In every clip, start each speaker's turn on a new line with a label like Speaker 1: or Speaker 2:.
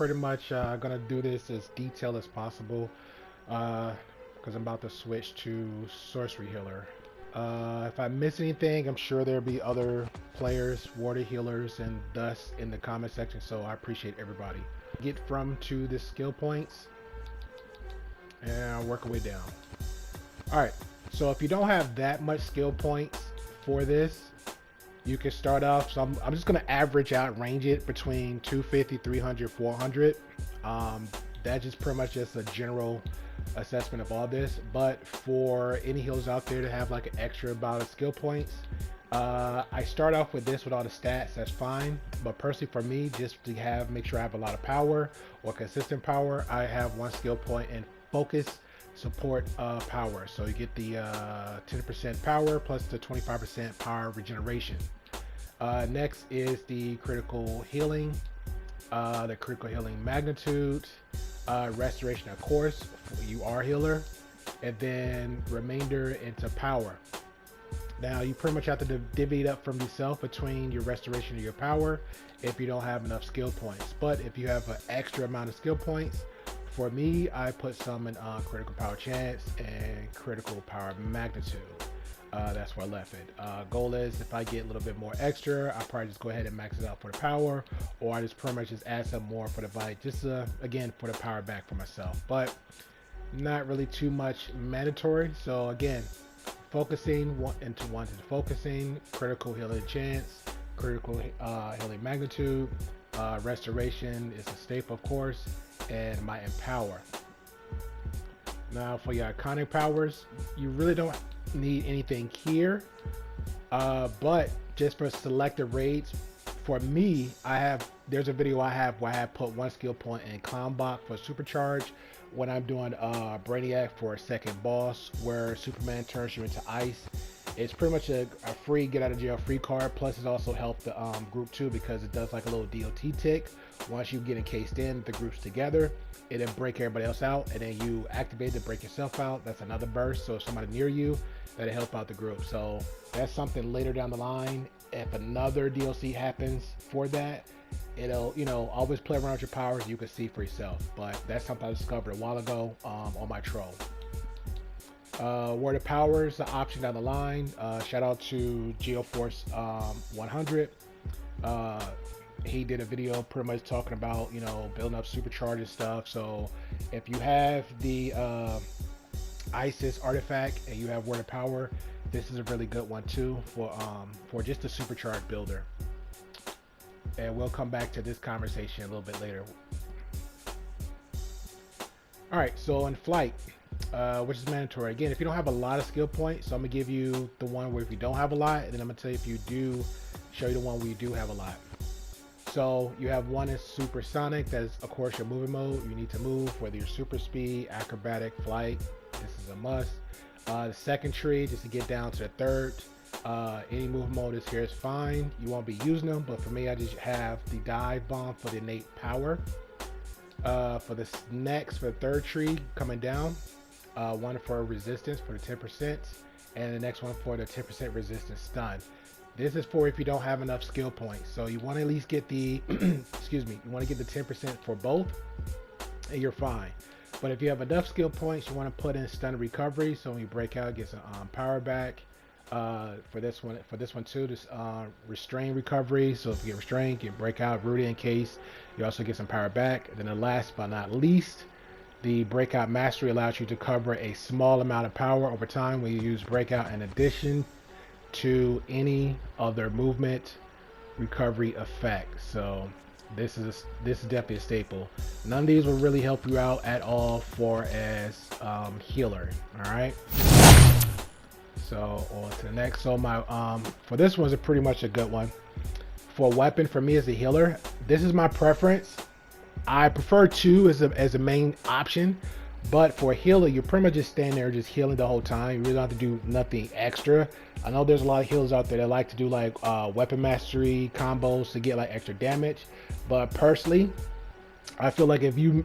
Speaker 1: pretty much gonna do this as detailed as possible because I'm about to switch to sorcery healer. If I miss anything, I'm sure there'll be other players, water healers, and dust in the comment section. So I appreciate everybody. Get from to the skill points and work our way down. All right. So if you don't have that much skill points for this, you can start off. So I'm just going to average out, range it between 250, 300, 400. That's just pretty much just a general assessment of all this. But for any healers out there to have like an extra amount of skill points, I start off with this with all the stats. That's fine. But personally for me, just to make sure I have a lot of power or consistent power, I have one skill point in focus support power. So you get the 10% power plus the 25% power regeneration. Next is the critical healing, magnitude, restoration of course, you are healer, and then remainder into power. Now you pretty much have to divvy it up from yourself between your restoration and your power if you don't have enough skill points. But if you have an extra amount of skill points, for me, I put some in critical power chance and critical power magnitude. That's where I left it. Goal is if I get a little bit more extra, I'll probably just go ahead and max it out for the power, or I just pretty much just add some more for the bite, just again for the power back for myself. But not really too much mandatory. So again, focusing focusing, critical healing chance, critical healing magnitude, restoration is a staple of course, and my empower. Now for your iconic powers, you really don't need anything here, but just for selected raids, for me, there's a video I have where I have put one skill point in Clownbot for Supercharge when I'm doing Brainiac for a second boss where Superman turns you into ice. It's pretty much a free get out of jail free card, plus it also helped the group too because it does like a little DOT tick. Once you get encased in the groups together, it'll break everybody else out, and then you activate to break yourself out. That's another burst, so if somebody near you, that'll help out the group. So that's something later down the line. If another DLC happens for that, it'll, always play around with your powers. You can see for yourself. But that's something I discovered a while ago on my troll. Word of powers, the option down the line. Shout out to GeoForce 100. He did a video pretty much talking about, building up Supercharge and stuff. So if you have the ISIS artifact and you have word of power, this is a really good one too for just a Supercharge builder. And we'll come back to this conversation a little bit later. All right, so in flight, which is mandatory. Again, if you don't have a lot of skill points, so I'm gonna give you the one where if you don't have a lot, and then I'm gonna tell you if you do, show you the one where you do have a lot. So you have one is supersonic. That is of course your moving mode. You need to move, whether you're super speed, acrobatic, flight. This is a must. The second tree, just to get down to the third. Any move mode is here is fine. You won't be using them, but for me, I just have the dive bomb for the innate power. For this next, for the third tree coming down, one for resistance for the 10%, and the next one for the 10% resistance stun. This is for if you don't have enough skill points. So you want to at least get the, excuse me, you want to get the 10% for both, and you're fine. But if you have enough skill points, you want to put in stun recovery. So when you break out, get some power back. For this one too, this restrain recovery. So if you get restrained, get breakout, rooted in case. You also get some power back. And then the last but not least, the breakout mastery allows you to cover a small amount of power over time when you use breakout in addition to any other movement recovery effect. So this is definitely a staple. None of these will really help you out at all for as healer. All right. So on to the next. So my for this one's pretty much a good one. For weapon for me as a healer, this is my preference. I prefer two as a main option, but for a healer, you're pretty much just standing there just healing the whole time. You really don't have to do nothing extra. I know there's a lot of healers out there that like to do like weapon mastery combos to get like extra damage, but personally, I feel like if you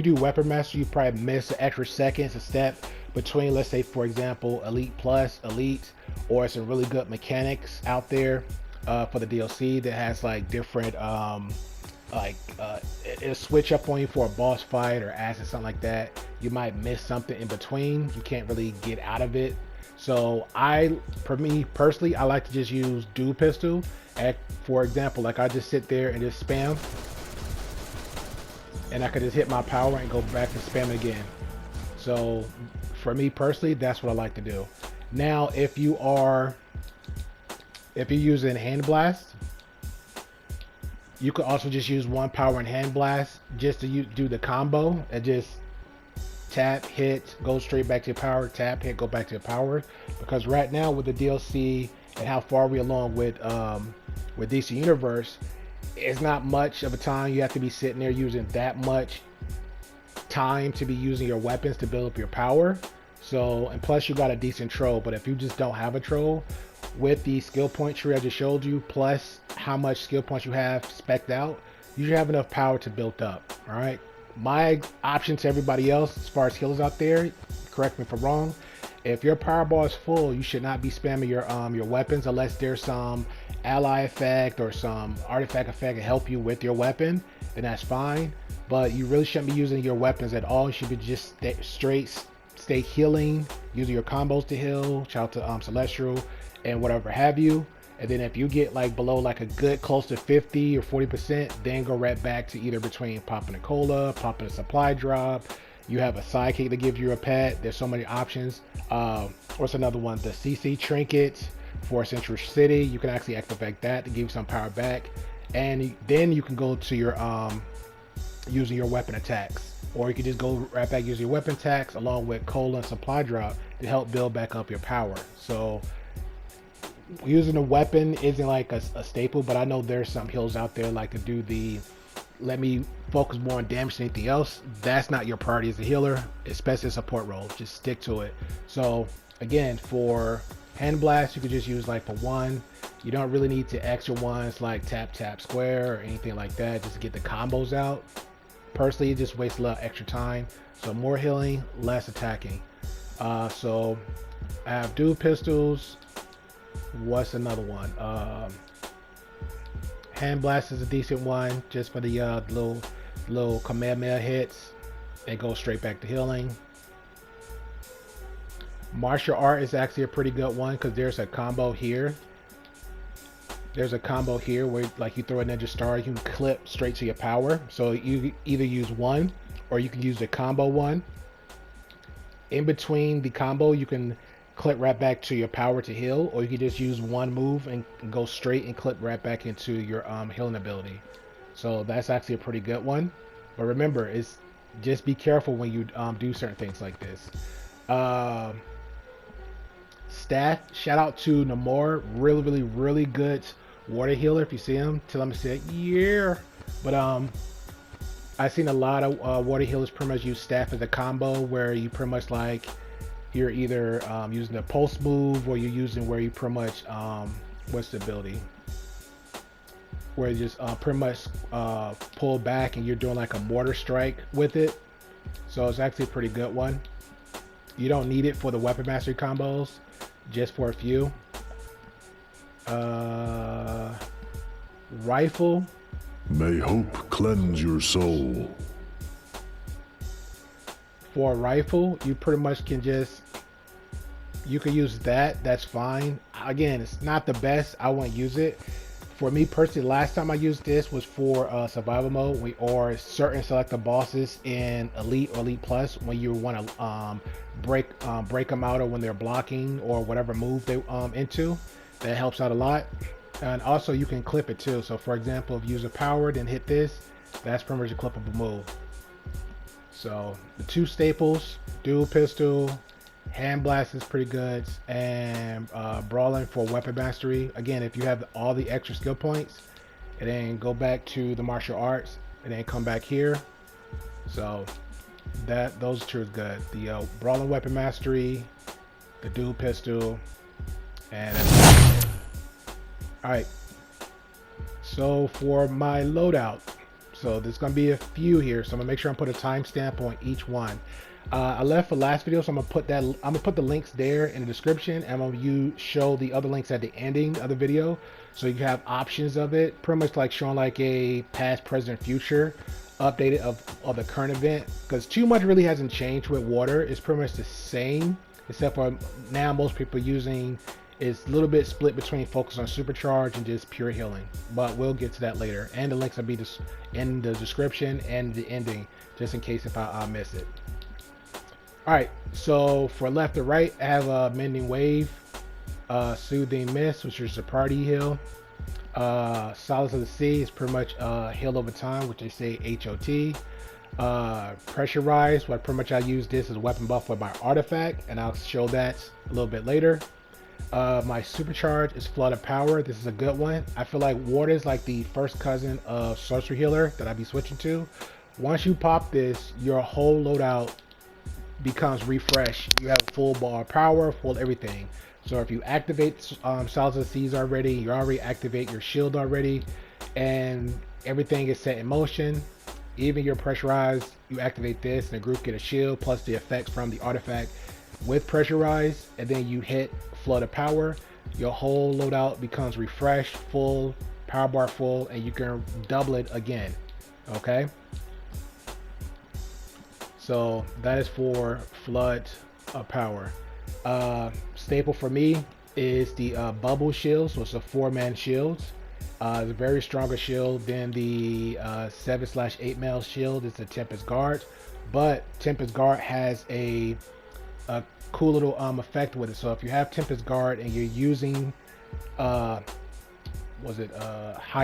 Speaker 1: do weapon mastery, you probably miss an extra seconds, a step between, let's say for example, Elite Plus, Elite, or some really good mechanics out there for the DLC that has like different like it'll switch up on you for a boss fight or acid, something like that. You might miss something in between. You can't really get out of it. So for me personally, I like to just use dual pistol. For example, like I just sit there and just spam, and I could just hit my power and go back and spam again. So for me personally, that's what I like to do. Now, if you're using hand blast, you could also just use one power and hand blast just to do the combo and just tap, hit, go straight back to your power, tap, hit, go back to your power. Because right now with the DLC and how far we're along with DC Universe, it's not much of a time you have to be sitting there using that much time to be using your weapons to build up your power. So, and plus you got a decent troll, but if you just don't have a troll, with the skill point tree I just showed you, plus how much skill points you have spec'd out, you should have enough power to build up. All right, my option to everybody else as far as healers out there, correct me if I'm wrong, if your power bar is full, you should not be spamming your weapons unless there's some ally effect or some artifact effect to help you with your weapon, then that's fine. But you really shouldn't be using your weapons at all. You should be just stay healing, using your combos to heal, shout out to Celestial and whatever have you. And then if you get like below like a good close to 50 or 40%, then go right back to either between popping a cola, popping a supply drop. You have a sidekick that gives you a pet. There's so many options. What's another one? The CC Trinkets for Central City. You can actually activate that to give you some power back. And then you can go to your using your weapon attacks. Or you can just go right back using your weapon attacks along with cola and supply drop to help build back up your power. So using a weapon isn't like a staple, but I know there's some heals out there like to do the let me focus more on damage than anything else. That's not your priority as a healer, especially a support role. Just stick to it. So again, for hand blast, you could just use like for one. You don't really need to extra ones like tap tap square or anything like that just to get the combos out. Personally, it just wastes a lot of extra time. So more healing, less attacking. So I have dual pistols. What's another one? Hand blast is a decent one just for the little Kamehameha hits. They go straight back to healing. Martial art is actually a pretty good one because there's a combo here. There's a combo here where like you throw a ninja star, you can clip straight to your power. So you either use one or you can use the combo one. In between the combo, you can clip right back to your power to heal, or you can just use one move and go straight and clip right back into your healing ability. So that's actually a pretty good one. But remember, it's just be careful when you do certain things like this. Staff, shout out to Namor, really good water healer. If you see him, tell him to say yeah. But I've seen a lot of water healers pretty much use staff as a combo where you pretty much like you're either using a pulse move or you're using where you pretty much what's the ability where you just pretty much pull back and you're doing like a mortar strike with it. So it's actually a pretty good one. You don't need it for the weapon mastery combos, just for a few. Rifle.
Speaker 2: May hope cleanse your soul.
Speaker 1: For a rifle, you pretty much can you can use that. That's fine. Again, it's not the best. I won't use it. For me personally, last time I used this was for survival mode or certain selected bosses in Elite or Elite Plus when you want to break them out or when they're blocking or whatever move they into. That helps out a lot. And also you can clip it too. So for example, if you use a power then hit this, that's pretty much a clippable move. So the two staples, dual pistol, hand blast is pretty good, and brawling for weapon mastery. Again, if you have all the extra skill points, and then go back to the martial arts, and then come back here. So those two is good. The brawling weapon mastery, the dual pistol, and that's all right. So for my loadout, so there's gonna be a few here, so I'm gonna make sure I put a timestamp on each one. I left for last video, so I'm gonna put the links there in the description, and I'm gonna show the other links at the ending of the video, so you have options of it, pretty much like showing like a past, present, future updated of the current event, because too much really hasn't changed with water. It's pretty much the same, except for now most people are using is a little bit split between focus on supercharge and just pure healing, but we'll get to that later, and the links will be in the description and the ending, just in case if I miss it. All right, so for left to right, I have a Mending Wave, Soothing Mist, which is a party heal. Solace of the Sea is pretty much heal over time, which they say HOT. Pressurize, what pretty much I use this as a weapon buff with my artifact, and I'll show that a little bit later. My Supercharge is Flood of Power. This is a good one. I feel like water is like the first cousin of Sorcery Healer that I'd be switching to. Once you pop this, your whole loadout becomes refreshed. You have full bar power, full everything. So if you activate Solace of the Seas already, you already activate your shield already, and everything is set in motion. Even your pressurized, you activate this, and the group get a shield plus the effects from the artifact with pressurized, and then you hit Flood of Power. Your whole loadout becomes refreshed, full, power bar full, and you can double it again. Okay. So that is for Flood of Power. Staple for me is the bubble shield, so it's a 4-man shield. It's a very stronger shield than the 7/8 male shield. It's a Tempest Guard, but Tempest Guard has a cool little effect with it. So if you have Tempest Guard and you're using High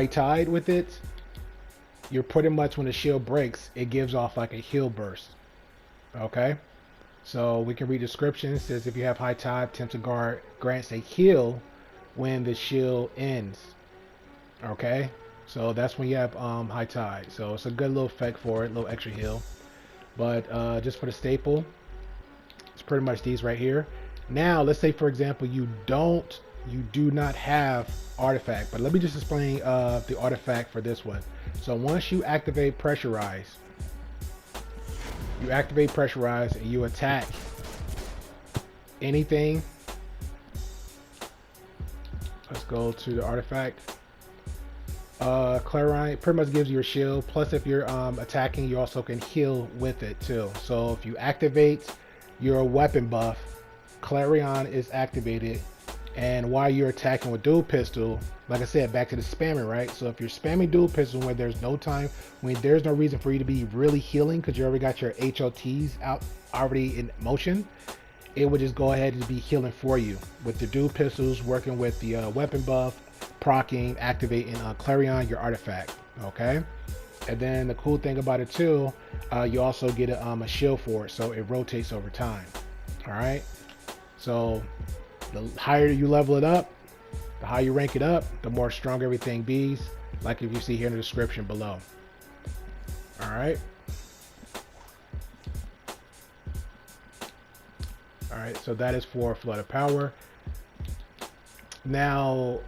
Speaker 1: Tide with it, you're pretty much, when the shield breaks, it gives off like a heal burst. Okay, so we can read description. It says if you have High Tide, Tempest Guard grants a heal when the shield ends. Okay, so that's when you have High Tide. So it's a good little effect for it, little extra heal. But just for the staple, it's pretty much these right here. Now let's say, for example, you do not have artifact, but let me just explain the artifact for this one. So once you activate Pressurize, and you attack anything. Let's go to the artifact. Clarion pretty much gives you a shield, plus if you're attacking, you also can heal with it too. So if you activate your weapon buff, Clarion is activated, and while you're attacking with dual pistol, like I said, back to the spamming, right? So if you're spamming dual pistol when there's no time, when there's no reason for you to be really healing because you already got your HOTs out already in motion, it would just go ahead and be healing for you with the dual pistols, working with the weapon buff, proccing, activating Clarion, your artifact. Okay, and then the cool thing about it too, you also get a shield for it, so it rotates over time. All right, so the higher you level it up, the higher you rank it up, the more strong everything bees, like if you see here in the description below. All right. All right, so that is for Flood of Power. Now,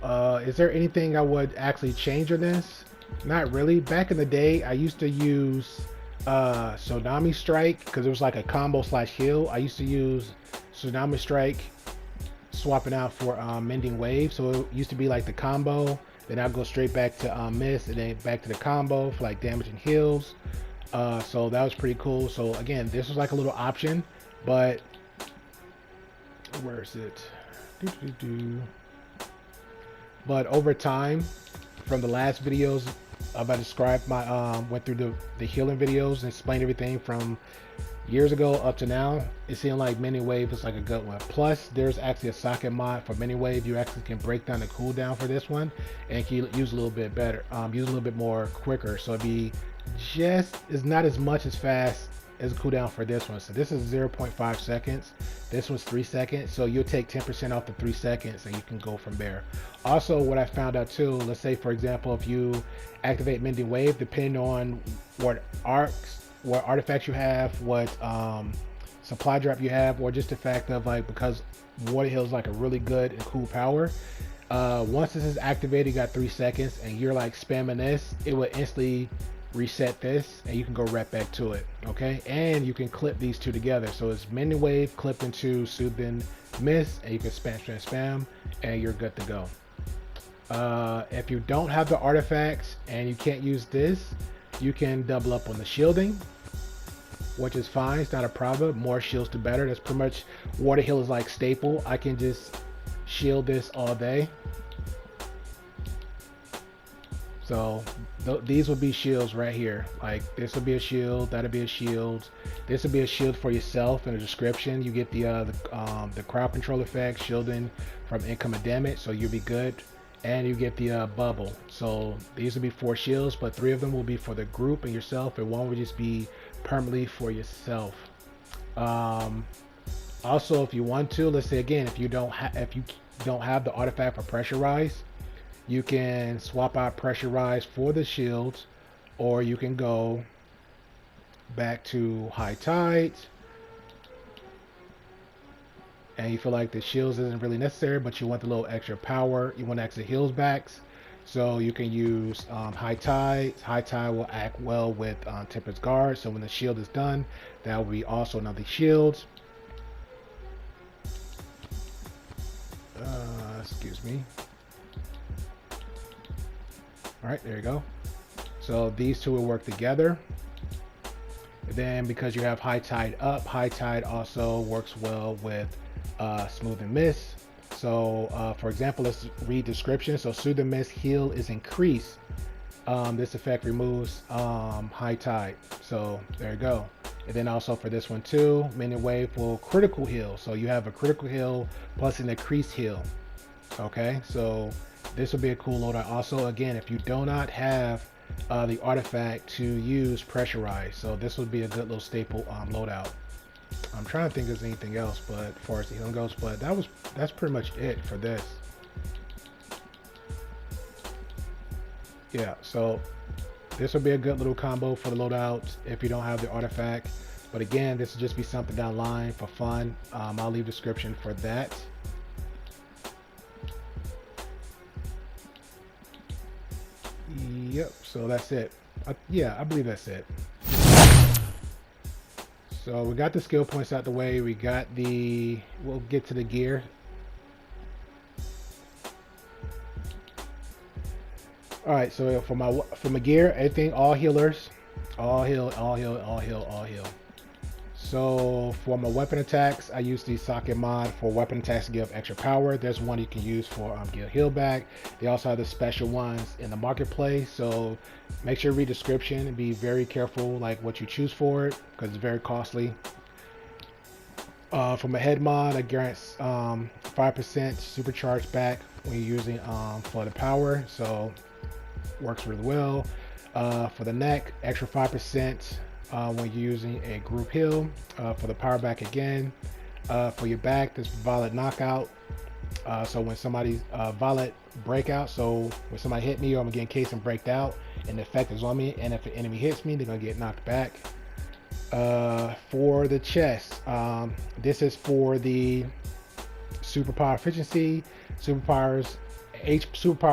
Speaker 1: is there anything I would actually change on this? Not really. Back in the day, I used to use Tsunami Strike because it was like a combo / heal. I used to use Tsunami Strike, swapping out for Mending Wave. So it used to be like the combo, then I'd go straight back to Mist, and then back to the combo for like damage and heals. So that was pretty cool. So again, this was like a little option, but where is it? But over time, from the last videos I described, my went through the healing videos and explained everything from years ago up to now. It seemed like Mending Wave is like a good one. Plus, there's actually a socket mod for Mending Wave. You actually can break down the cooldown for this one and can use a little bit better, use a little bit more quicker. So it'd be it's not as much as fast as a cooldown for this one. So this is 0.5 seconds. This one's 3 seconds. So you'll take 10% off the 3 seconds and you can go from there. Also, what I found out too, let's say for example, if you activate Mending Wave, depending on what artifacts you have, what supply drop you have, or just the fact of like, because Water Heal is like a really good and cool power. Once this is activated, you got 3 seconds and you're like spamming this, it will instantly reset this, and you can go right back to it. Okay, and you can clip these two together, so it's mini wave clipped into soothing mist, and you can spam, and you're good to go. If you don't have the artifacts and you can't use this, you can double up on the shielding, which is fine. It's not a problem. More shields the better. That's pretty much water heal is like staple. I can just shield this all day. So these will be shields right here. Like this will be a shield, that'll be a shield. This will be a shield for yourself in the description. You get the crowd control effect, shielding from incoming damage, so you'll be good. And you get the bubble. So these will be 4 shields, but 3 of them will be for the group and yourself, and 1 will just be permanently for yourself. Also, if you want to, let's say again, if you don't have the artifact for pressurize, you can swap out pressurize for the shields, or you can go back to high tides, and you feel like the shields isn't really necessary, but you want the little extra power, you want extra heals backs, so you can use high tide. High tide will act well with Tempest Guard, so when the shield is done, that will be also another shield. Excuse me. All right, there you go. So these two will work together. And then because you have high tide up, high tide also works well with smooth and mist. So for example, let's read description. So soothe and mist heal is increased. This effect removes high tide. So there you go. And then also for this one too, mini wave will critical heal. So you have a critical heal plus an increased heal. Okay, so this will be a cool loadout. Also, again, if you do not have the artifact to use pressurize, so this would be a good little staple loadout. I'm trying to think if there's anything else, but as far as the healing goes, but that's pretty much it for this. Yeah, so this will be a good little combo for the loadouts if you don't have the artifact. But again, this will just be something down the line for fun. I'll leave a description for that. Yep, so that's it. Yeah, I believe that's it. So we got the skill points out the way. We got we'll get to the gear. All right, so for my gear, everything, all healers, all heal. So for my weapon attacks, I use the socket mod for weapon attacks to give extra power. There's one you can use for get heal back. They also have the special ones in the marketplace. So make sure you read description and be very careful like what you choose for it, because it's very costly. For my head mod, I grant 5% supercharge back when you're using for the power. So works really well. For the neck, extra 5% when you're using a group heal. For the power back again. For your back, this violet knockout. So when somebody's violet breakout, so when somebody hit me or I'm getting cased and breaked out and the effect is on me, and if an enemy hits me, they're gonna get knocked back. For the chest, this is for the superpower efficiency. Superpower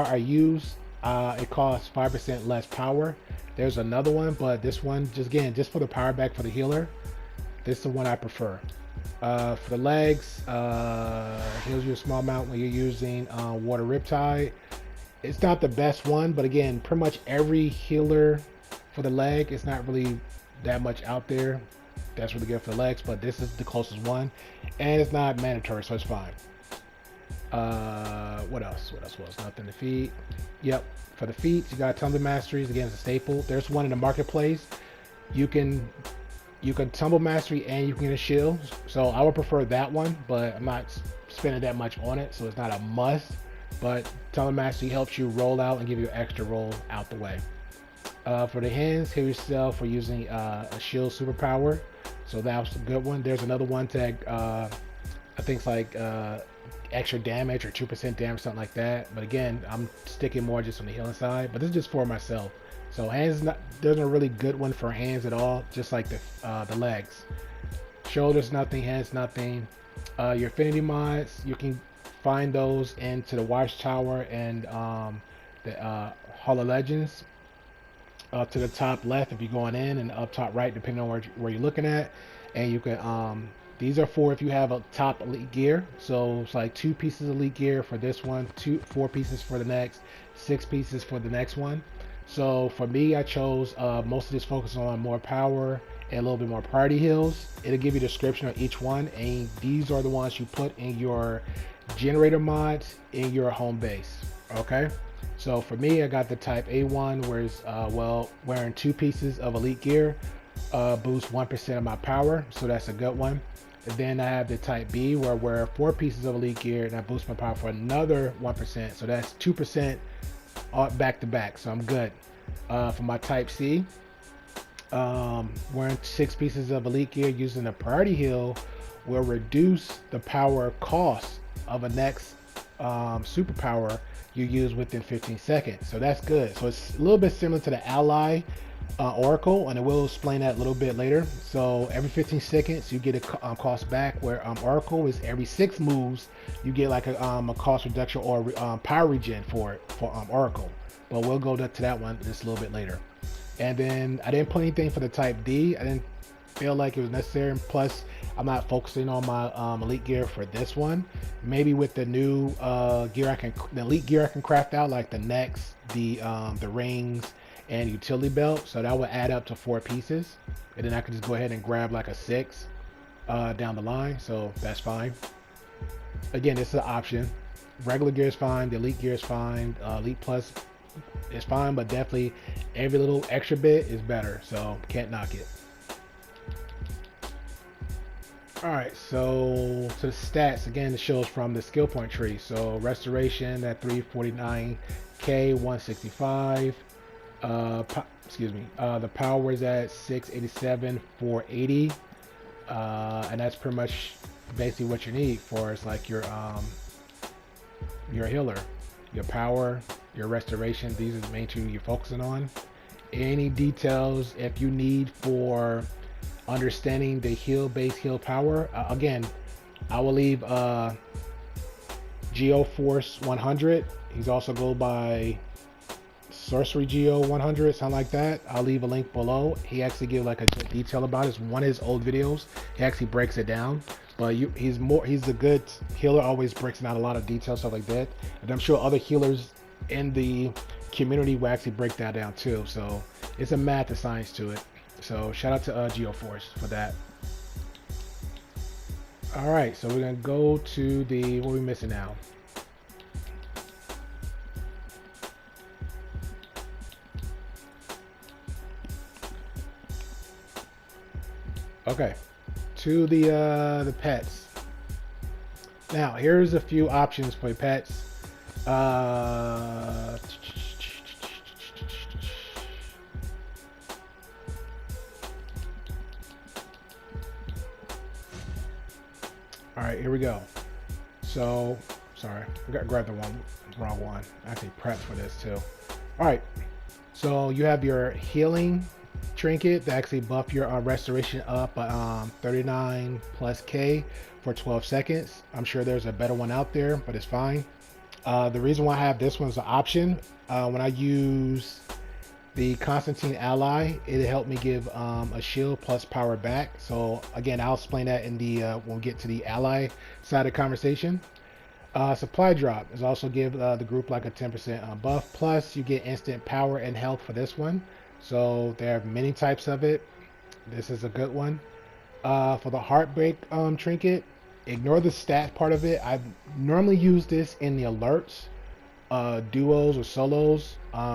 Speaker 1: I use, it costs 5% less power. There's another one, but this one, just for the power back for the healer, this is the one I prefer. For the legs, heals you a small amount when you're using water riptide. It's not the best one, but again, pretty much every healer for the leg, it's not really that much out there that's really good for the legs, but this is the closest one, and it's not mandatory, so it's fine. What else was nothing to feet. Yep, for the feet you got tumble masteries. Again, it's a staple. There's one in the marketplace. You can tumble mastery and you can get a shield, so I would prefer that one, but I'm not spending that much on it, so it's not a must. But tumble mastery helps you roll out and give you an extra roll out the way. For the hands, heal yourself for using a shield superpower, so that's a good one. There's another one to I think it's like extra damage or 2% damage, something like that. But again, I'm sticking more just on the healing side, but this is just for myself. So hands, there's a really good one for hands at all, just like the legs. Shoulders, nothing. Hands, nothing. Your affinity mods, you can find those into the Watchtower and the Hall of Legends. up to the top left if you're going in, and up top right depending on where you're looking at. And you can these are for if you have a top elite gear. So it's like 2 pieces of elite gear for this one, 4 pieces for the next, 6 pieces for the next one. So for me, I chose most of this focus on more power and a little bit more priority heals. It'll give you a description of each one, and these are the ones you put in your generator mods in your home base. Okay, so for me, I got the type A1, where it's wearing 2 pieces of elite gear, boosts 1% of my power, so that's a good one. And then I have the type B, where I wear 4 pieces of elite gear and I boost my power for another 1%, so that's 2% back to back, so I'm good. For my type C, wearing 6 pieces of elite gear using a priority heal will reduce the power cost of a next superpower you use within 15 seconds, so that's good. So it's a little bit similar to the ally Oracle, and I will explain that a little bit later. So every 15 seconds you get a cost back, where Oracle is every 6 moves you get like a cost reduction or power regen for it for Oracle, but we'll go to that one just a little bit later. And then I didn't put anything for the type D. I didn't feel like it was necessary, and plus I'm not focusing on my elite gear for this one. Maybe with the new gear the elite gear I can craft out, like the necks, the rings, and utility belt, so that would add up to 4 pieces, and then I can just go ahead and grab like a 6 down the line, so that's fine. Again, this is an option. Regular gear is fine, the elite gear is fine, elite plus is fine, but definitely every little extra bit is better, so can't knock it. Alright, so to the stats, again, it shows from the skill point tree. So restoration at 349k, 165. The power is at 687, 480, and that's pretty much basically what you need for it's like your healer, your power, your restoration. These are the main 2 you're focusing on. Any details if you need for understanding the heal power, again, I will leave Geo Force 100. He's also go by Sorcery Geo 100, something like that. I'll leave a link below. He actually gives like a good detail about it. It's one of his old videos. He actually breaks it down, but he's a good healer, always breaks down a lot of details, stuff like that. And I'm sure other healers in the community will actually break that down too. So it's a math and science to it. So shout out to GeoForce for that. All right, so we're gonna go to the, what are we missing now? Okay, to the pets. Now here's a few options for pets. All right, here we go. So, sorry, I grabbed the wrong one. I actually prepped for this too. All right, so you have your healing trinket that actually buff your restoration up 39 plus K for 12 seconds. I'm sure there's a better one out there, but it's fine. The reason why I have this one as an option, when I use the Constantine ally, it helped me give a shield plus power back. So again, I'll explain that in the when we get to the ally side of the conversation. Supply drop is also give the group like a 10% buff, plus you get instant power and health for this one. So there are many types of it. This is a good one. For the heartbreak trinket, ignore the stat part of it. I normally use this in the alerts, duos or solos,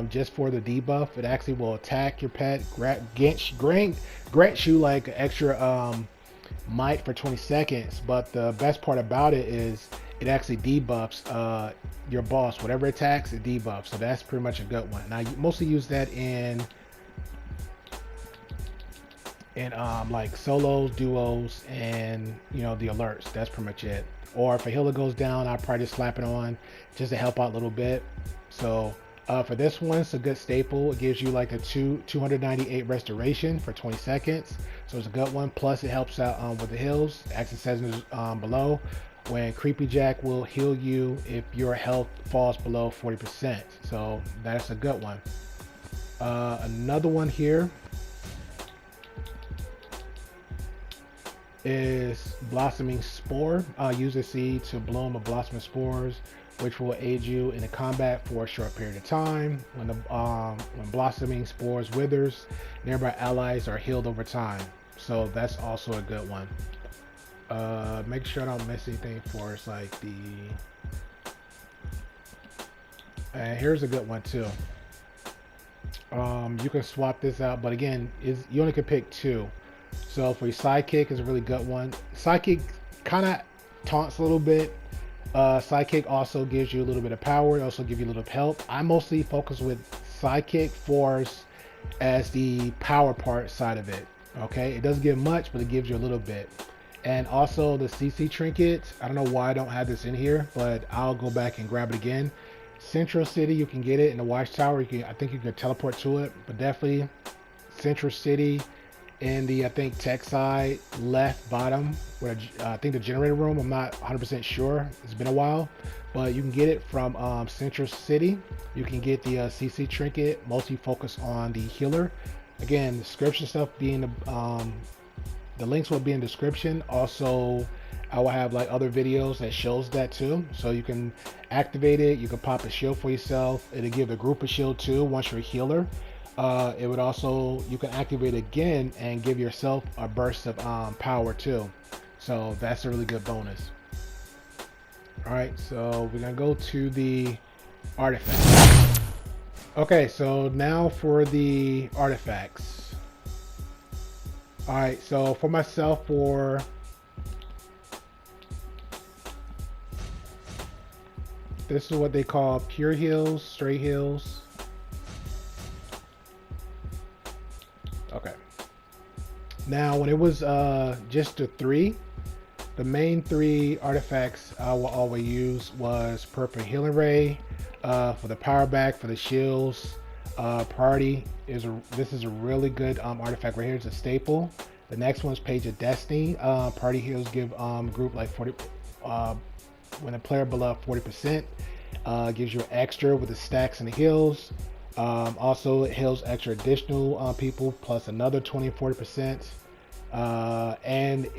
Speaker 1: just for the debuff. It actually will attack your pet, grant you like extra might for 20 seconds. But the best part about it is it actually debuffs your boss. Whatever attacks, it debuffs. So that's pretty much a good one. And I mostly use that in like solos, duos, and the alerts. That's pretty much it. Or if a healer goes down, I probably just slap it on just to help out a little bit. So for this one, it's a good staple. It gives you like a 298 restoration for 20 seconds. So it's a good one. Plus it helps out with the heals. It actually says below, when Creepy Jack will heal you if your health falls below 40%. So that's a good one. Another one here is blossoming spore. Use the seed to bloom a blossoming spores, which will aid you in the combat for a short period of time. When blossoming spores withers, nearby allies are healed over time. So that's also a good one. Make sure I don't miss anything for us, like the. And here's a good one too. You can swap this out, but again, you only can pick 2. So for your sidekick is a really good one. Sidekick kind of taunts a little bit. Sidekick also gives you a little bit of power. It also gives you a little bit of help. I mostly focus with sidekick force as the power part side of it. Okay, it doesn't give much, but it gives you a little bit. And also the CC trinket. I don't know why I don't have this in here, but I'll go back and grab it again. Central City, you can get it in the Watchtower. I think you can teleport to it, but definitely Central City in the, I think, tech side left bottom, where I think the generator room. I'm not 100% sure. It's been a while, but you can get it from Central City. You can get the CC trinket, mostly focus on the healer. Again, description stuff being the links will be in description. Also, I will have like other videos that shows that too, so you can activate it. You can pop a shield for yourself. It'll give the group a shield too once you're a healer. It would also, you can activate again and give yourself a burst of power too. So that's a really good bonus. All right, so we're gonna go to the artifacts. Okay, so now for the artifacts. All right, so for myself, this is what they call pure heals, straight heals. Okay. Now, when it was just the 3, the main 3 artifacts I will always use was Purple Healing Ray for the power back, for the shields. Party this is a really good artifact right here. It's a staple. The next one's Page of Destiny. Party heals give group like 40. When a player below 40%, gives you an extra with the stacks and the heals. Also, it heals extra additional people plus another 20 and 40%. And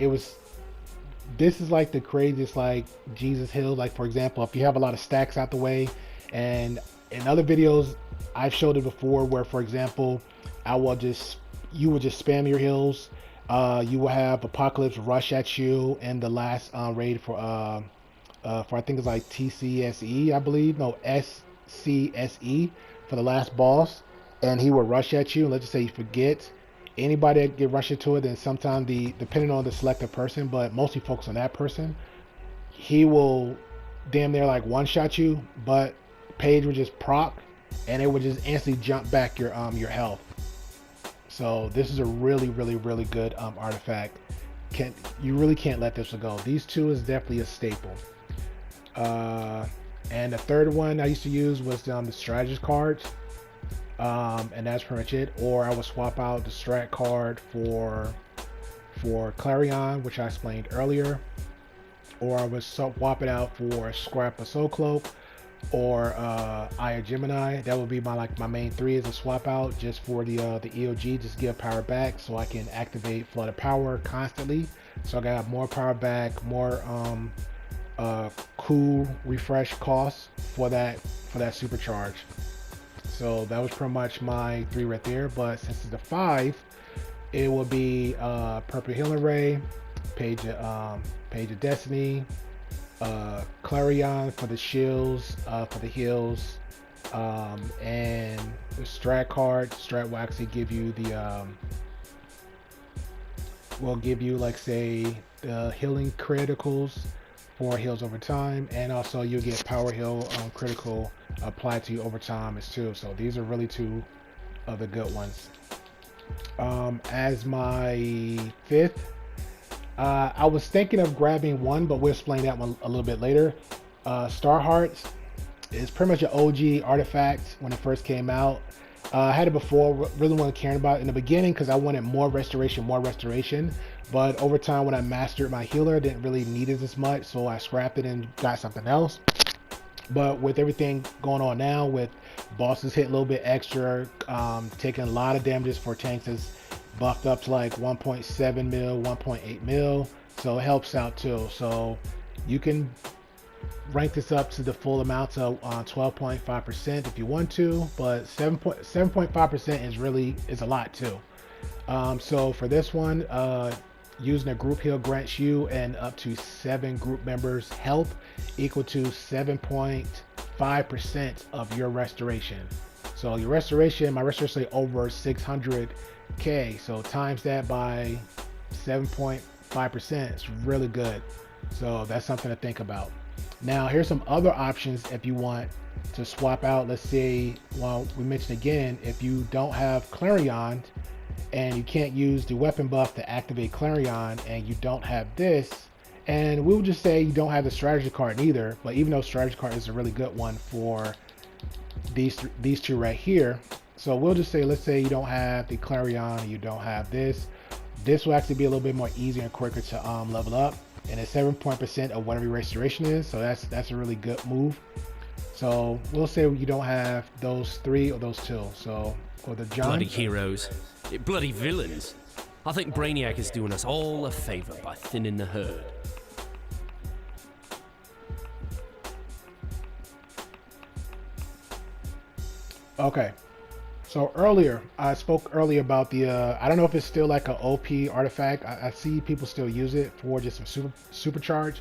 Speaker 1: this is like the craziest, like Jesus heal. Like for example, if you have a lot of stacks out the way, and in other videos I've showed it before, where for example, you will just spam your heals. You will have Apocalypse rush at you in the last raid for I think it's like TCSE, I believe. No, SCSE for the last boss, and he will rush at you. And let's just say you forget. Anybody that get rushed into it, then sometimes depending on the selected person, but mostly focus on that person, he will damn near like one-shot you, but Paige would just proc, and it would just instantly jump back your health. So this is a really, really, really good artifact. You really can't let this go. These 2 is definitely a staple. And the third one I used to use was the strategist cards, and that's pretty much it. Or I would swap out the strat card for Clarion, which I explained earlier, or I would swap it out for Scrap of Soul Cloak or Eye of Gemini. That would be my main 3 is a swap out just for the EOG, just give power back so I can activate Flood of Power constantly. So I got more power back, more cool refresh costs for that supercharge. So that was pretty much my 3 right there. But since it's the 5, it will be Purple Healing Ray, Page of Destiny, Clarion for the shields, for the heals, and the strat card. Strat will actually give you like say the healing criticals for heals over time, and also you'll get power heal critical applied to you over time as too. So these are really 2 of the good ones. As my 5th, I was thinking of grabbing one, but we'll explain that one a little bit later. Star Hearts is pretty much an OG artifact when it first came out. I had it before, really wasn't caring about it in the beginning because I wanted more restoration. But over time, when I mastered my healer, I didn't really need it as much, so I scrapped it and got something else. But with everything going on now, with bosses hit a little bit extra, taking a lot of damages for tanks is buffed up to like 1.7 mil, 1.8 mil. So it helps out too. So you can rank this up to the full amount of 12.5% if you want to, but 7.5% is a lot too. So for this one, using a group heal grants you and up to 7 group members health equal to 7.5% of your restoration. So your restoration, my restoration is over 600k. So times that by 7.5%, it's really good. So that's something to think about. Now here's some other options if you want to swap out. Let's say, well, we mentioned again, if you don't have Clarion and you can't use the weapon buff to activate Clarion, and you don't have this, and we'll just say you don't have the strategy card either, but even though strategy card is a really good one for these two right here, so we'll just say, let's say you don't have the Clarion and you don't have this will actually be a little bit more easier and quicker to level up, and it's 7% of whatever your restoration is, so that's a really good move. So we'll say you don't have those 3 or those 2. So for the John,
Speaker 3: bloody heroes, bloody villains. I think Brainiac is doing us all a favor by thinning the herd.
Speaker 1: Okay, so I spoke earlier about the I don't know if it's still like an OP artifact. I see people still use it for just some supercharge.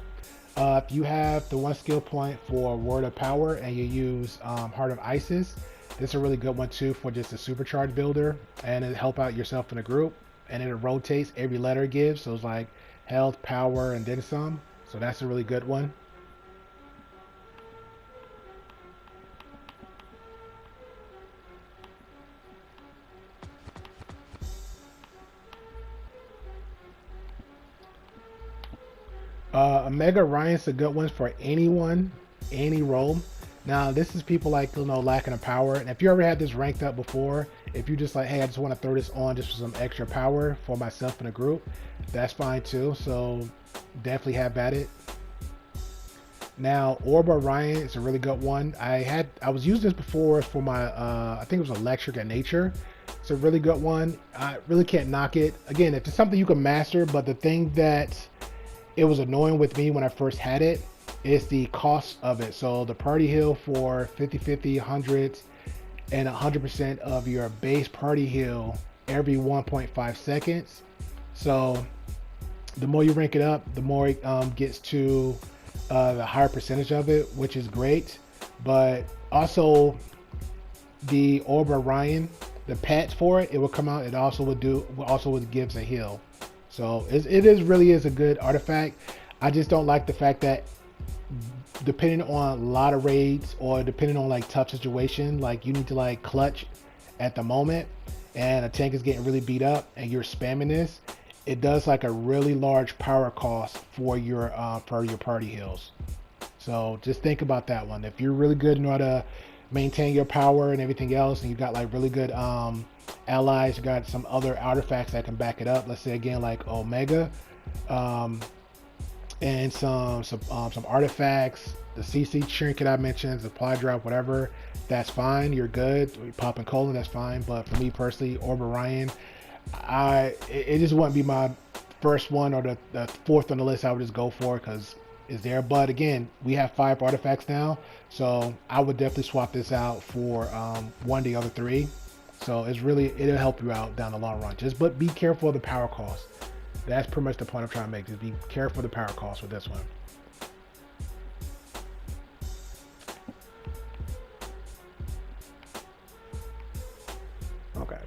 Speaker 1: If you have the 1 skill point for Word of Power and you use Heart of Isis, this is a really good one too for just a supercharge builder, and it help out yourself in a group, and it rotates every letter it gives, so it's like health, power, and then some. So that's a really good one. Omega Orion's a good one for anyone, any role. Now this is people like, lacking a power, and if you ever had this ranked up before, if you just like, hey, I just want to throw this on just for some extra power for myself in a group, that's fine too. So definitely have at it. Now Orb Orion is a really good one. I was using this before for my I think it was Electric and Nature. It's a really good one. I really can't knock it. Again, if it's something you can master, but the thing that it was annoying with me when I first had it is the cost of it. So the party heal for 50, 100, and 100% of your base party heal every 1.5 seconds. So the more you rank it up, the more it gets to the higher percentage of it, which is great. But also the Orb Orion, the patch for it will come out. It also would gives a heal. So it really is a good artifact. I just don't like the fact that depending on a lot of raids or depending on like tough situation, like you need to like clutch at the moment and a tank is getting really beat up and you're spamming this, it does like a really large power cost for your party heals. So just think about that one. If you're really good in order to maintain your power and everything else, and you got like really good allies, you got some other artifacts that can back it up, let's say again like Omega, and some artifacts, the CC Trinket I mentioned, supply drop, whatever, that's fine, you're good. Popping colon, that's fine. But for me personally, Orb Orion, it just wouldn't be my first one or the fourth on the list I would just go for, because it's there. But again, we have 5 artifacts now, so I would definitely swap this out for one of the other 3. So it'll help you out down the long run. But be careful of the power cost. That's pretty much the point I'm trying to make. Just be careful of the power cost with this one. Okay.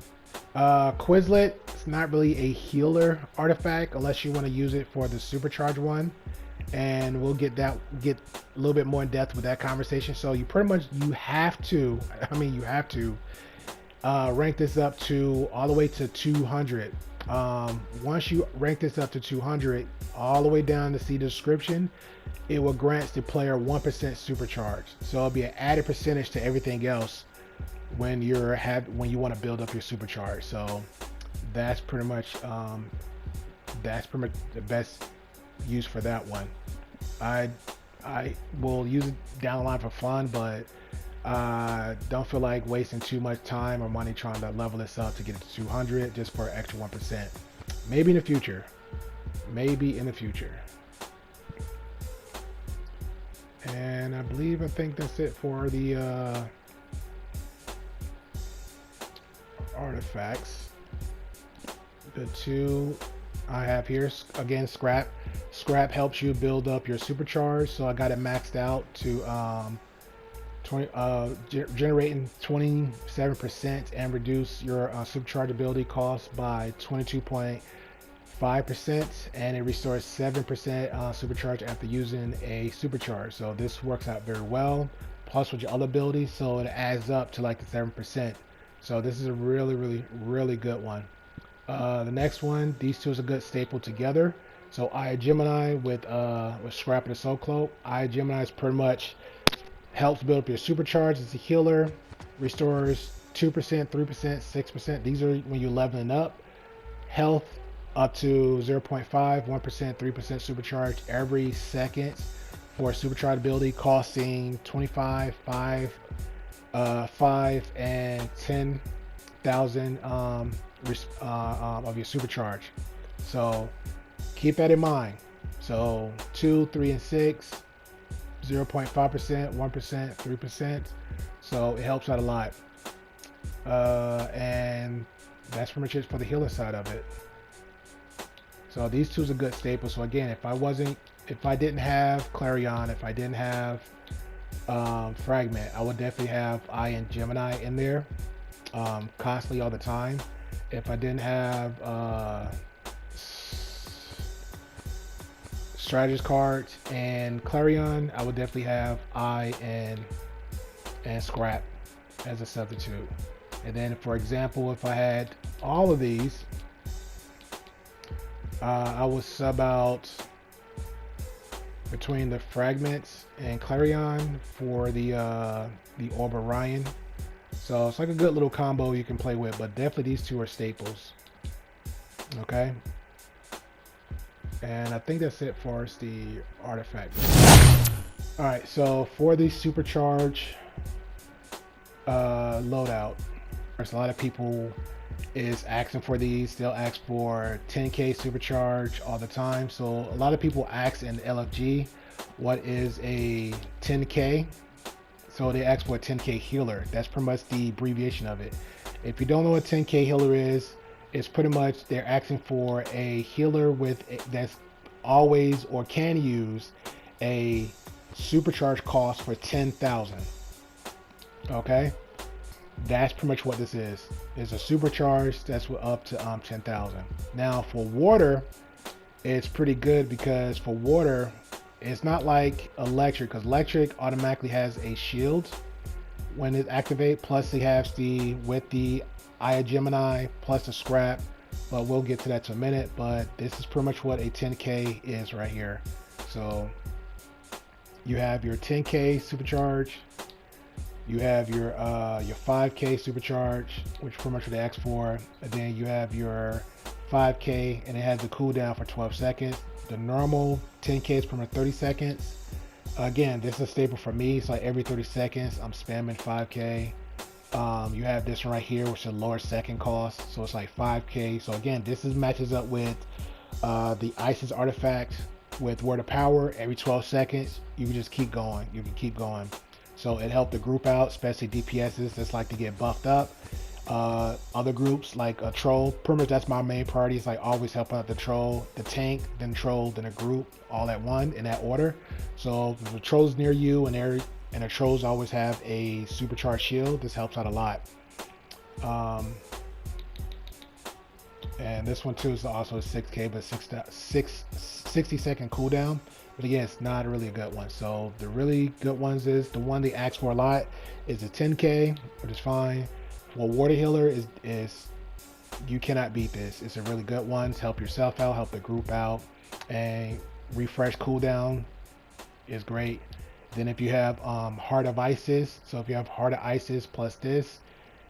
Speaker 1: Quizlet, it's not really a healer artifact unless you want to use it for the Supercharge one. And we'll get a little bit more in depth with that conversation. So you have to rank this up to all the way to 200. Once you rank this up to 200, all the way down to see the description, it will grant the player 1% supercharge. So it'll be an added percentage to everything else when you want to build up your supercharge. So that's pretty much the best use for that one. I I will use it down the line for fun, but don't feel like wasting too much time or money trying to level this up to get it to 200 just for an extra 1%. Maybe in the future. Maybe in the future. And I think that's it for the artifacts. The two I have here, again, scrap. Scrap helps you build up your supercharge, so I got it maxed out to generating 27% and reduce your supercharge ability cost by 22.5%, and it restores 7% supercharge after using a supercharge. So this works out very well, plus with your other abilities, so it adds up to like the 7%. So this is a really good one. The next one, these two is a good staple together. So Eye of Gemini with Scrap of the Soul Cloak. Eye of Gemini is pretty much helps build up your supercharge. It's a healer, restores 2%, 3%, 6%. These are when you're leveling up. Health up to 0.5, 1%, 3% supercharge every second for supercharge ability, costing 25, 5, and 10,000 of your supercharge. So keep that in mind. So 2, 3, and 6, 0.5%, 1%, 3%. So it helps out a lot. And that's pretty much it for the healer side of it. So these two is a good staple. So again, if I didn't have Clarion, if I didn't have Fragment, I would definitely have Eye and Gemini in there constantly all the time. If I didn't have strategist cards and Clarion, I would definitely have Eye and Scrap as a substitute. And then, for example, if I had all of these, I would sub out between the Fragments and Clarion for the Orb Orion. So it's like a good little combo you can play with, but definitely these two are staples. Okay. And I think that's it for us, the artifact. All right, so for the Supercharge loadout, there's a lot of people is asking for these. They'll ask for 10k Supercharge all the time. So a lot of people ask in LFG, what is a 10k? So they ask for a 10k healer. That's pretty much the abbreviation of it. If you don't know what 10k healer is, it's pretty much they're asking for a healer that's always or can use a supercharge cost for 10,000. Okay, that's pretty much what this is. It's a supercharge that's up to 10,000. Now for water, it's pretty good because for water, it's not like electric, because electric automatically has a shield when it activates. Plus it has with the Eye of Gemini plus the scrap, but we'll get to that in a minute. But this is pretty much what a 10k is right here. So you have your 10k supercharge, you have your 5k supercharge, which pretty much what they asked for, and then you have your 5k, and it has the cooldown for 12 seconds. The normal 10k is pretty much 30 seconds. Again, this is a staple for me. It's like every 30 seconds I'm spamming 5k. You have this one right here, which is a lower second cost, so it's like 5k. So again, this matches up with the ISIS artifact with Word of Power. Every 12 seconds you can just keep going. You can keep going. So it helped the group out, especially DPSs that's like to get buffed up. Other groups like a troll, pretty much that's my main priority. It's like always helping out the troll, the tank, then troll, then a group, all at one in that order. So if the troll's near you and the trolls always have a supercharged shield, this helps out a lot. And this one too is also a 6k, but 60-second cooldown. But again, it's not really a good one. So the really good ones is the one they ask for a lot is a 10k, which is fine. Well, water healer is you cannot beat this. It's a really good one. Help yourself out, help the group out, and refresh cooldown is great. Then if you have Heart of Isis, so if you have Heart of Isis plus this,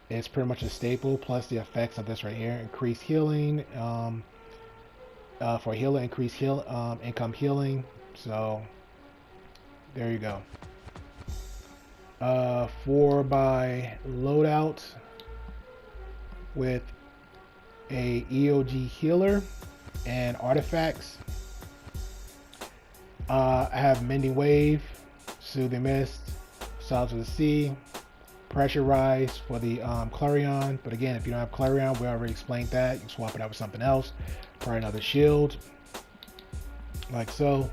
Speaker 1: it's pretty much a staple. Plus the effects of this right here: increased healing for healer, increased income healing. So There you go. 4x loadout with a EOG healer and artifacts. I have Mending Wave, Soothing Mist, Solids of the Sea, Pressure Rise for the Clarion. But again, if you don't have Clarion, we already explained that. You can swap it out with something else. Probably another shield, like so.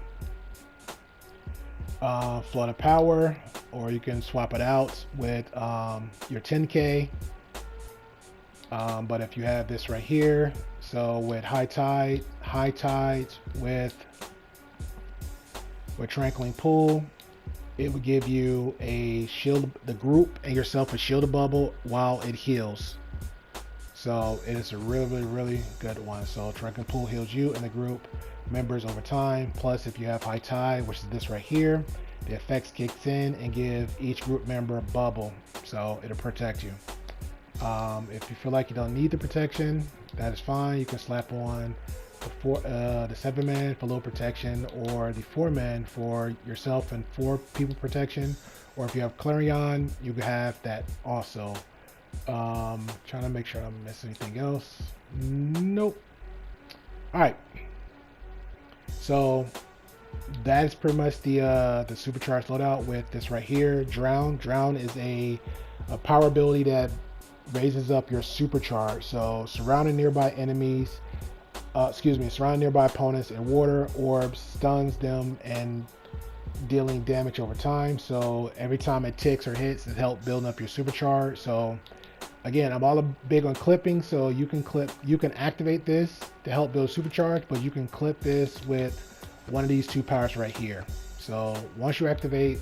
Speaker 1: Flood of Power, or you can swap it out with your 10K. But if you have this right here, so with High Tides with Tranquiling Pool, it would give you a shield, the group and yourself a shielded bubble while it heals. So it is a really good one. So Tranquiling Pool heals you and the group members over time. Plus, if you have High Tide, which is this right here, the effects kicks in and give each group member a bubble, so it'll protect you. If you feel like you don't need the protection, that is fine. You can slap on the 7-man for low protection, or the 4-man for yourself and 4 people protection. Or if you have Clarion, you can have that also. Trying to make sure I don't miss anything else. Nope. All right. So that is pretty much the Supercharged loadout with this right here. Drown. Drown is a power ability that raises up your Supercharge. So surrounding nearby enemies, surrounding nearby opponents in water, orbs, stuns them, and dealing damage over time. So every time it ticks or hits, it helps build up your Supercharge. So again, I'm all big on clipping, so you can activate this to help build Supercharge, but you can clip this with one of these 2 powers right here. So once you activate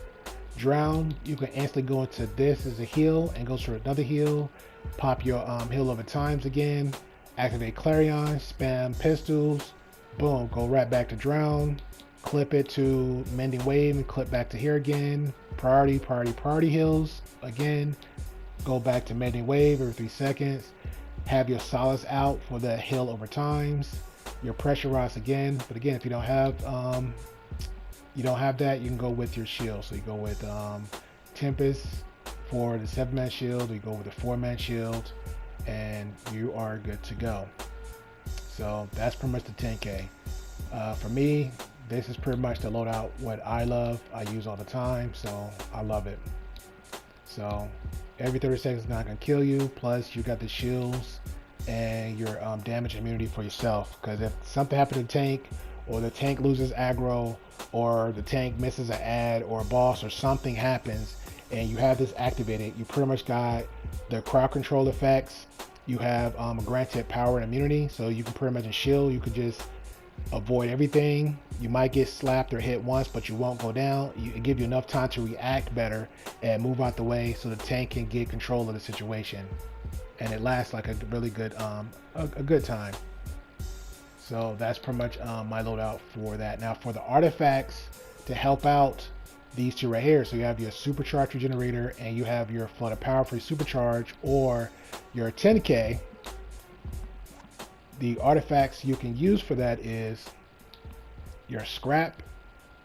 Speaker 1: Drown, you can instantly go into this as a heal and go through another heal, pop your heal over times again, activate Clarion, spam pistols, boom, go right back to Drown, clip it to Mending Wave and clip back to here again, priority heals again, go back to Mending Wave every 3 seconds, have your solids out for the heal over times, your pressure rise again. But again, if you don't have that, you can go with your shield. So you go with Tempest for the 7-man shield, or you go with the 4-man shield, and you are good to go. So that's pretty much the 10K. For me, this is pretty much the loadout what I love. I use all the time, so I love it. So every 30 seconds is not gonna kill you. Plus, you got the shields and your damage immunity for yourself. Because if something happened to the tank, or the tank loses aggro, or the tank misses an ad or a boss, or something happens, and you have this activated, you pretty much got the crowd control effects. You have granted power and immunity, so you can pretty much shield. You could just avoid everything. You might get slapped or hit once, but you won't go down. It gives you enough time to react better and move out the way, so the tank can get control of the situation, and it lasts like a really good a good time. So that's pretty much my loadout for that. Now for the artifacts to help out these 2 right here, so you have your Supercharge Regenerator and you have your Flood of Power for your Supercharge, or your 10K. The artifacts you can use for that is your Scrap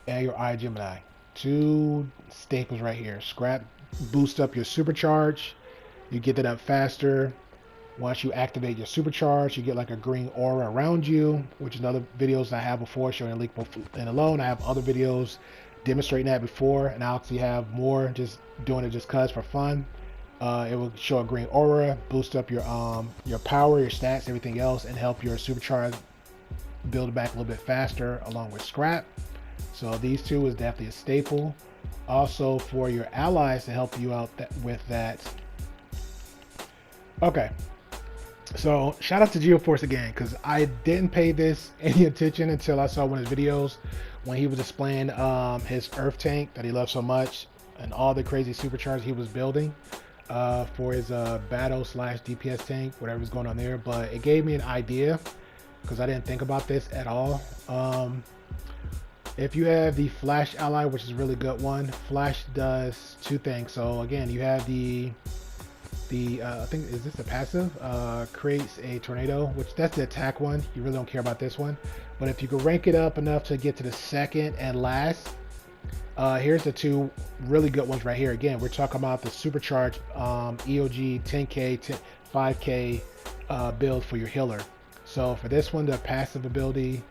Speaker 1: and your Eye Gemini. 2 staples right here. Scrap boosts up your Supercharge. You get that up faster. Once you activate your Supercharge, you get like a green aura around you, which is other videos I have before showing a link in alone. I have other videos demonstrating that before, and I actually have more just doing it just cause for fun. It will show a green aura, boost up your power, your stats, everything else, and help your Supercharge build back a little bit faster along with Scrap. So these 2 is definitely a staple. Also for your allies to help you out with that. Okay. So shout out to GeoForce again, because I didn't pay this any attention until I saw one of his videos when he was displaying his Earth tank that he loves so much and all the crazy supercharges he was building for his battle / DPS tank, whatever's going on there. But it gave me an idea, because I didn't think about this at all. If you have the Flash ally, which is a really good one, Flash does 2 things. So again, you have the I think, is this a passive? Creates a tornado, which that's the attack one. You really don't care about this one. But if you can rank it up enough to get to the second and last, Here's the two really good ones right here. Again, we're talking about the Supercharge EOG 10K, 5K build for your healer. So for this one, the passive ability,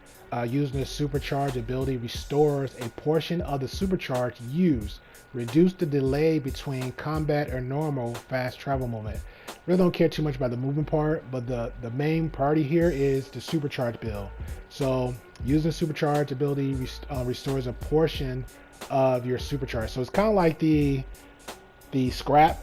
Speaker 1: using the Supercharge ability restores a portion of the Supercharge used. Reduce the delay between combat or normal fast travel movement. Really don't care too much about the movement part, but the main priority here is the Supercharge build. So using Supercharge ability restores a portion of your Supercharge. So it's kind of like the scrap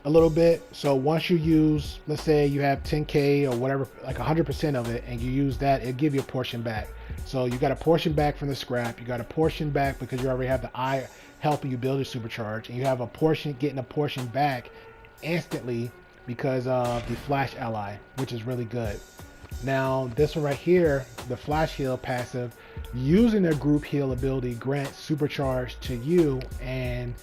Speaker 1: a little bit. So once you use, let's say you have 10K or whatever, like 100% of it, and you use that, it'll give you a portion back. So you got a portion back from the scrap, you got a portion back because you already have the eye helping you build your Supercharge, and you have a portion, getting a portion back instantly because of the flash ally, which is really good. Now this one right here, the flash heal passive, using their group heal ability grants Supercharge to you and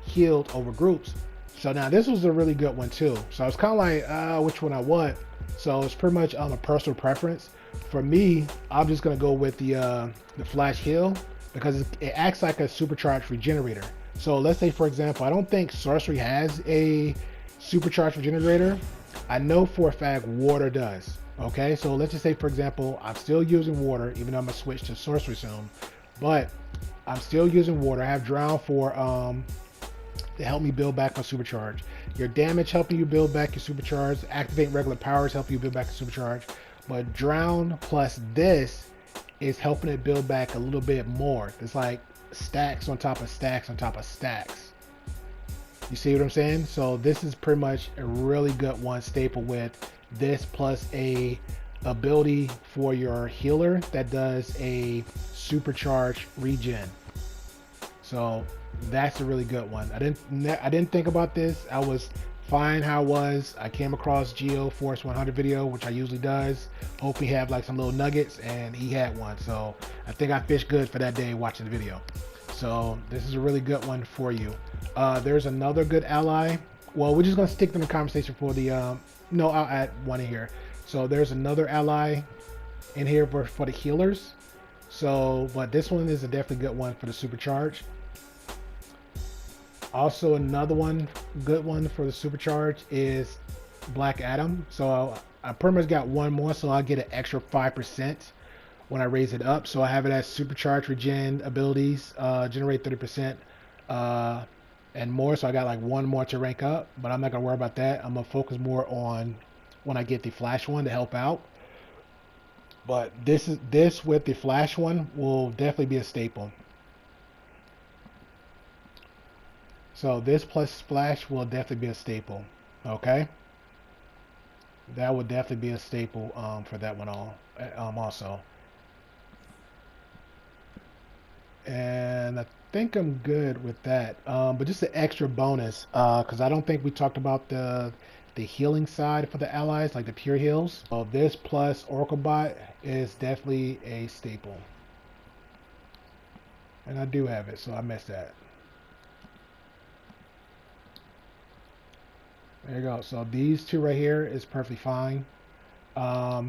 Speaker 1: healed over groups. So now this was a really good one too. So I was kind of like, which one I want. So it's pretty much a personal preference. For me, I'm just gonna go with the flash heal because it acts like a Supercharge regenerator. So let's say, for example, I don't think sorcery has a Supercharge regenerator. I know for a fact water does. Okay, so let's just say, for example, I'm still using water, even though I'm gonna switch to sorcery soon, but I'm still using water. I have drown for to help me build back my Supercharge. Your damage helping you build back your Supercharge. Activate regular powers help you build back your Supercharge. But drown plus this is helping it build back a little bit more. It's like stacks on top of stacks on top of stacks. You see what I'm saying? So this is pretty much a really good one, staple with this plus a ability for your healer that does a Supercharge regen. So that's a really good one. I didn't think about this. I was fine how it was. I came across Geo Force 100 video, which I usually does. Hope he had like some little nuggets, and he had one. So I think I fished good for that day watching the video. So this is a really good one for you. There's another good ally. Well, we're just gonna stick in the conversation for the no, I'll add one in here. So there's another ally in here for the healers. So, but this one is a definitely good one for the Supercharge. Also, another one, good one for the Supercharge is Black Adam. So I pretty much got one more, so I'll get an extra 5% when I raise it up. So I have it as Supercharge regen abilities, generate 30% and more. So I got like one more to rank up, but I'm not gonna worry about that. I'm gonna focus more on when I get the flash one to help out. But this with the flash one will definitely be a staple. So this plus splash will definitely be a staple. Okay, that would definitely be a staple for that one also. And I think I'm good with that. But just an extra bonus, because I don't think we talked about the healing side for the allies, like the pure heals. So this plus Oracle Bot is definitely a staple. And I do have it, so I missed that. There you go. So these two right here is perfectly fine. I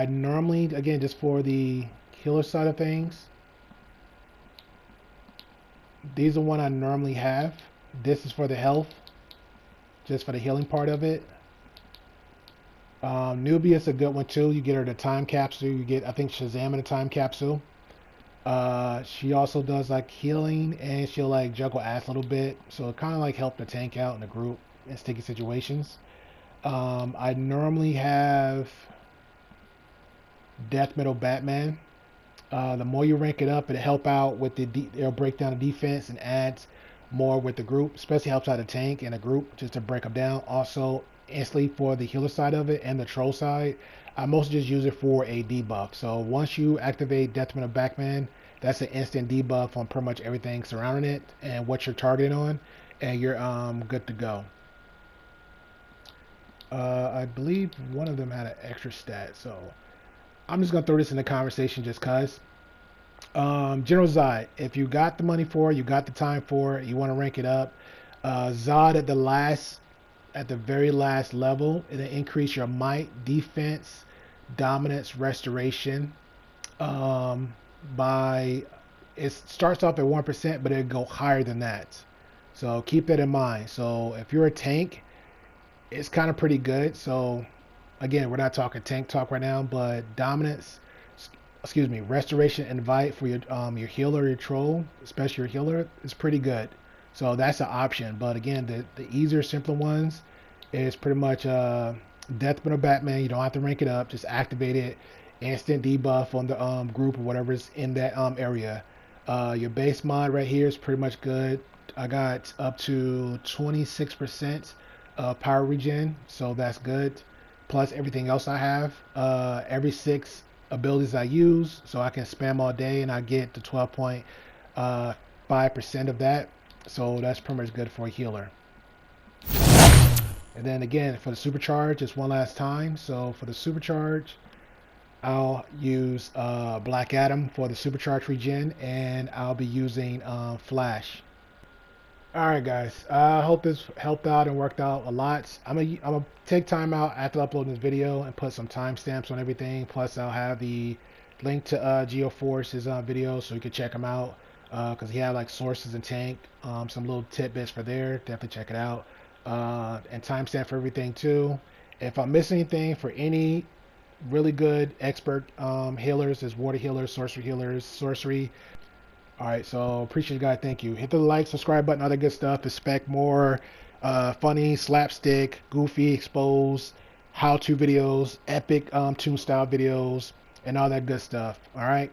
Speaker 1: normally, again, just for the healer side of things, these are one I normally have. This is for the health, just for the healing part of it. Newbie is a good one too. You get her the time capsule. You get, I think, Shazam in a time capsule. She also does like healing, and she'll like juggle ass a little bit, so it kind of like help the tank out in the group in sticky situations. I normally have Death Metal Batman. The more you rank it up, it'll help out with it'll break down the defense and adds more with the group, especially helps out the tank and the group just to break them down. Also instantly for the healer side of it and the troll side, I mostly just use it for a debuff. So once you activate Death Metal Batman, that's an instant debuff on pretty much everything surrounding it and what you're targeting on, and you're good to go. I believe one of them had an extra stat, so I'm just gonna throw this in the conversation just cause. General Zod, if you got the money for it, you got the time for it, you want to rank it up, Zod at the very last level, it'll increase your might, defense, dominance, restoration by it starts off at 1%, but it'll go higher than that. So keep that in mind. So if you're a tank, it's kind of pretty good. So again, we're not talking tank talk right now, but dominance, excuse me, restoration invite for your healer, your troll, especially your healer, is pretty good. So that's an option. But again, the easier, simpler ones is pretty much Death Metal Batman. You don't have to rank it up. Just activate it. Instant debuff on the group or whatever's in that area. Your base mod right here is pretty much good. I got up to 26% power regen, so that's good. Plus everything else I have. Every 6 abilities I use, so I can spam all day and I get the 12.5% of that. So that's pretty much good for a healer. And then again, for the Supercharge, just one last time. So for the Supercharge, I'll use Black Adam for the Supercharge regen, and I'll be using Flash. Alright guys, I hope this helped out and worked out a lot. I'm gonna take time out after uploading this video and put some timestamps on everything. Plus I'll have the link to GeoForce's video so you can check him out, because he had like sources and tank, some little tidbits for there. Definitely check it out. And timestamp for everything too. If I miss anything for any really good expert healers, there's water healers, sorcery. Alright, so appreciate you guys. Thank you. Hit the like, subscribe button, all that good stuff. Expect more funny, slapstick, goofy, exposed, how-to videos, epic tune style videos, and all that good stuff. Alright.